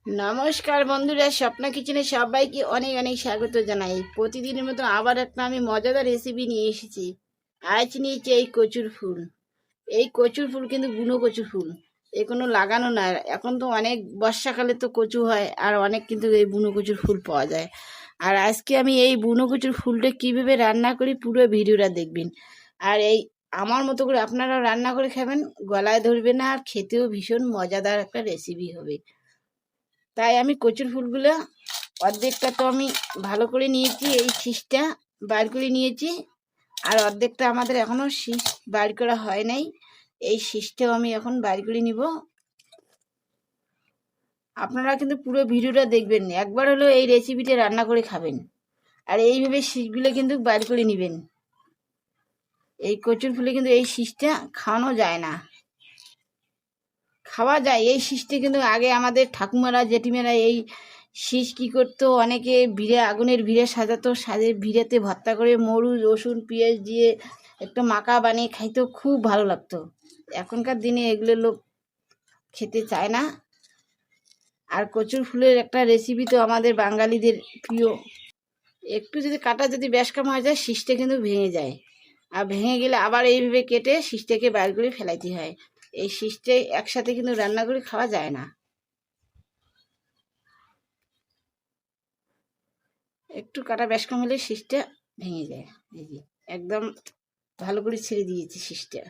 নমস্কার বন্ধুরা, স্বপ্না কিচেনে সবাইকে অনেক অনেক স্বাগত জানাই। প্রতিদিনের মতো আবার একটা আমি মজাদার রেসিপি নিয়ে এসেছি। আজ নিয়েছি এই কচুর ফুল। এই কচুর ফুল কিন্তু বুনো কচুর ফুল, এ কোনো লাগানো না। এখন তো অনেক বর্ষাকালে তো কচু হয়, আর অনেক কিন্তু এই বুনো কচুর ফুল পাওয়া যায়। আর আজকে আমি এই বুনো কচুর ফুলটা কীভাবে রান্না করি পুরো ভিডিওটা দেখবেন। আর এই আমার মতো করে আপনারা রান্না করে খাবেন, গলায় ধরবে না, আর খেতেও ভীষণ মজাদার একটা রেসিপি হবে। তাই আমি কচুর ফুলগুলো অর্ধেকটা তো আমি ভালো করে নিয়েছি, এই শীষটা বার করে নিয়েছি। আর অর্ধেকটা আমাদের এখনও শীষ বার করা হয় নাই, এই শীষটাও আমি এখন বার করে নিব। আপনারা কিন্তু পুরো ভিডিওটা দেখবেন, একবার হলো এই রেসিপিটা রান্না করে খাবেন। আর এইভাবে শীষগুলো কিন্তু বার করে নেবেন। এই কচুর ফুলে কিন্তু এই শীষটা খাওয়ানো যায় না, খাওয়া যায় এই শীষটা, কিন্তু আগে আমাদের ঠাকুমারা জেঠিমারা এই শীষ কী করতো, অনেকে ভিড়ে আগুনের ভিড়ে সাজাতো, সাজে ভিড়েতে ভর্তা করে মরু রসুন পেঁয়াজ দিয়ে একটা মাখা বানিয়ে খাইতো, খুব ভালো লাগতো। এখনকার দিনে এগুলো লোক খেতে চায় না। আর কচুর ফুলের একটা রেসিপি তো আমাদের বাঙালিদের প্রিয়। একটু যদি কাটা যদি বেশ কাম হয়ে যায়, শীষটা কিন্তু ভেঙে যায়। আর ভেঙে গেলে আবার এইভাবে কেটে শীষটাকে বাইর করে ফেলাইতে হয়। এই শীষটাই একসাথে কিন্তু রান্না করে খাওয়া যায় না, একটু কাটা বেশ কম হলে শীষটা ভেঙে যায়। এই যে একদম ভালো করে ছেড়ে দিয়েছি শীষটা।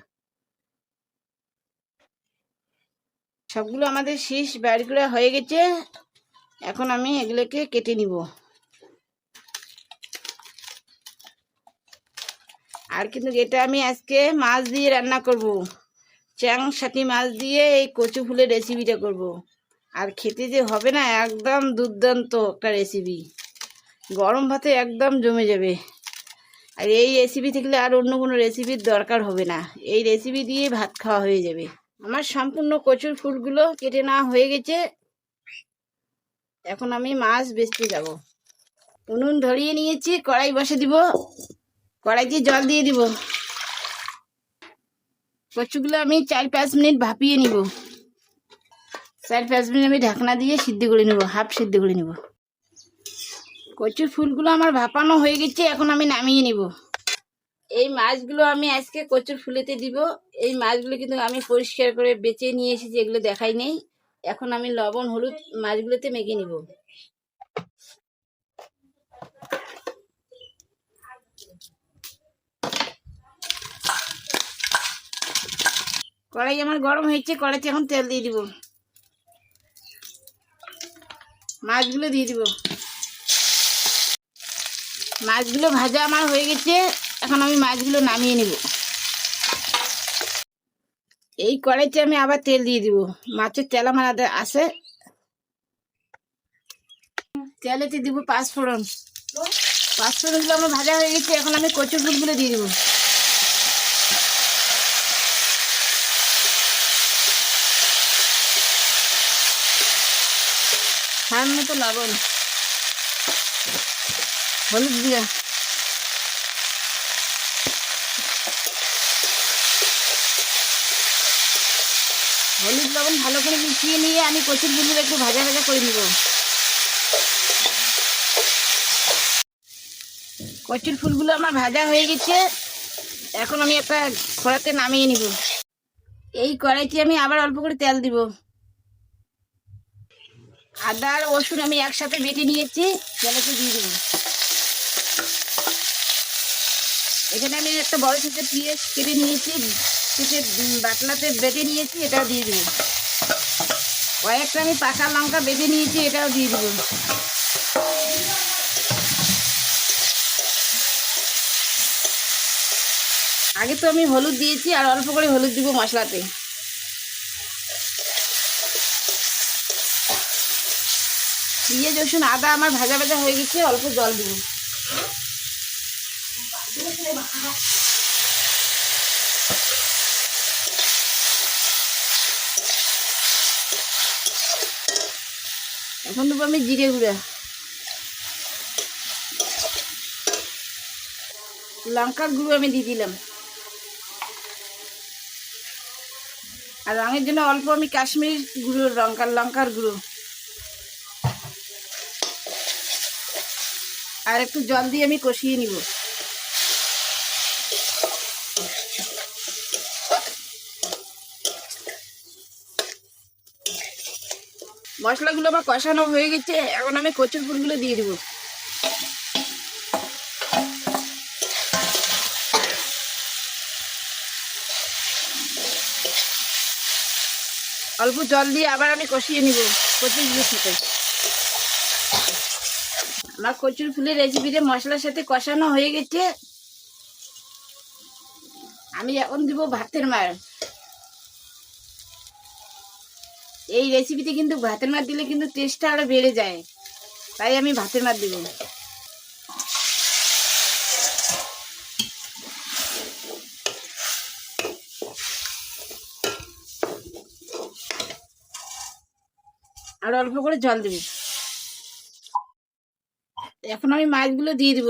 সবগুলো আমাদের শীষ বাইর করে হয়ে গেছে, এখন আমি এগুলোকে কেটে নিব। আর কিন্তু এটা আমি আজকে মাছ দিয়ে রান্না করব, চ্যাংসাটি মাছ দিয়ে এই কচু ফুলের রেসিপিটা করব। আর খেতে যে হবে না, একদম দুর্দান্ত একটা রেসিপি, গরম ভাতে একদম জমে যাবে। আর এই রেসিপি থাকলে আর অন্য কোনো রেসিপির দরকার হবে না, এই রেসিপি দিয়ে ভাত খাওয়া হয়ে যাবে। আমার সম্পূর্ণ কচুর ফুলগুলো কেটে নেওয়া হয়ে গেছে, এখন আমি মাছ বেচতে যাব। উনুন ধরিয়ে নিয়েছি, কড়াই বসে দিব, কড়াইতে জল দিয়ে দিব। কচুগুলো আমি 4-5 মিনিট ভাপিয়ে নিব। 4-5 মিনিট আমি ঢাকনা দিয়ে সিদ্ধ করে নেব, হাফ সিদ্ধ করে নেব। কচুর ফুলগুলো আমার ভাপানো হয়ে গেছে, এখন আমি নামিয়ে নিব। এই মাছগুলো আমি আজকে কচুর ফুলেতে দিব। এই মাছগুলো কিন্তু আমি পরিষ্কার করে বেছে নিয়ে এসেছি, এগুলো দেখাই নেই। এখন আমি লবণ হলুদ মাছগুলোতে মেখে নিব। কড়াই আমার গরম হয়েছে, কড়াইতে এখন তেল দিয়ে দিব, মাছগুলো দিয়ে দিব। মাছগুলো ভাজা আমার হয়ে গেছে, এখন আমি মাছগুলো নামিয়ে নিব। এই কড়াইতে আমি আবার তেল দিয়ে দিব, মাছের তেল আমার আছে, তেলেতে দিব পাঁচফোড়ন। পাঁচফোড়নগুলো আমার ভাজা হয়ে গেছে, এখন আমি কচুর ফুলগুলো দিয়ে দিব। স্বাদ মতো লবণ, হলুদ দিয়ে হলুদ লবণ ভালো করে মিশিয়ে নিয়ে আমি কচুর ফুলগুলো একটু ভাজা ভাজা করে নিব। কচুর ফুলগুলো আমার ভাজা হয়ে গেছে, এখন আমি একটা কড়াইতে নামিয়ে নিব। এই কড়াইতে আমি আবার অল্প করে তেল দিব। আদা আর রসুন আমি একসাথে বেটে নিয়েছি, তেলেতে দিয়ে দেবো। এখানে আমি একটা বড় সাইজের পেঁয়াজ কেটে নিয়েছি, কেটে বাটলাতে বেটে নিয়েছি, এটাও দিয়ে দেবো। কয়েকটা আমি পাকা লঙ্কা বেটে নিয়েছি, এটাও দিয়ে দেবো। আগে তো আমি হলুদ দিয়েছি, আর অল্প করে হলুদ দিব মশলাতে। পেঁয়াজ রসুন আদা আমার ভাজা ভাজা হয়ে গেছে, অল্প জল দিব। এখন দেবো আমি জিরে গুঁড়া, লঙ্কার গুঁড়ো আমি দিয়ে দিলাম, আর রঙের জন্য অল্প আমি কাশ্মীরি গুঁড়ো লঙ্কার গুঁড়ো। আর একটু জল দিয়ে আমি কষিয়ে নিব। মশলাগুলো আমার কষানো হয়ে গেছে, এখন আমি কচুর ফুলগুলো দিয়ে দিব। অল্প জল দিয়ে আবার আমি কষিয়ে নিব কচুরগুলোর সাথে। আমার কচুর ফুলের রেসিপিতে মশলার সাথে কষানো হয়ে গেছে, আমি এখন দিব ভাতের মার। এই রেসিপিতে কিন্তু ভাতের মার দিলে কিন্তু টেস্টটা আরো বেড়ে যায়, তাই আমি ভাতের মার দিব। আর অল্প করে জল দেব। এখন আমি মাছগুলো দিয়ে দিব।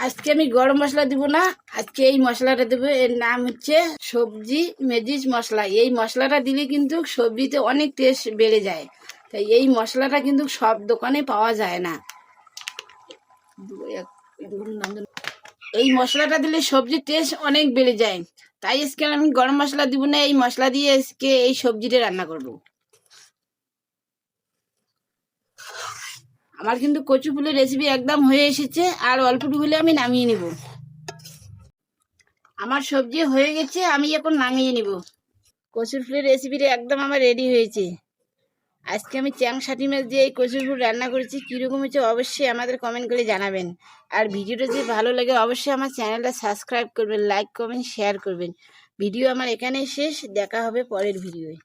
আজকে আমি গরম মশলা দিব না, আজকে এই মশলাটা দেবো, এর নাম হচ্ছে সবজি মেজিস মশলা। এই মশলাটা দিলে কিন্তু সবজিতে অনেক টেস্ট বেড়ে যায়, তাই এই মশলাটা কিন্তু সব দোকানে পাওয়া যায় না। এই মশলাটা দিলে সবজির টেস্ট অনেক বেড়ে যায়, তাই আজকে আমি গরম মশলা দিব না, এই মশলা দিয়ে আজকে এই সবজিটা রান্না করব। আমার কিন্তু কচু ফুলের রেসিপি একদম হয়ে এসেছে, আর অল্পটু হলে আমি নামিয়ে নিব। আমার সবজি হয়ে গেছে, আমি এখন নামিয়ে নিব। কচুর ফুলের রেসিপিটা একদম আমার রেডি হয়েছে। আজকে আমি চ্যাংসাটি মাছ দিয়ে এই কচুর ফুল রান্না করেছি। কীরকম হয়েছে অবশ্যই আমাদের কমেন্ট করে জানাবেন। আর ভিডিওটা যদি ভালো লাগে অবশ্যই আমার চ্যানেলটা সাবস্ক্রাইব করবেন, লাইক কমেন্ট শেয়ার করবেন। ভিডিও আমার এখানেই শেষ, দেখা হবে পরের ভিডিওয়।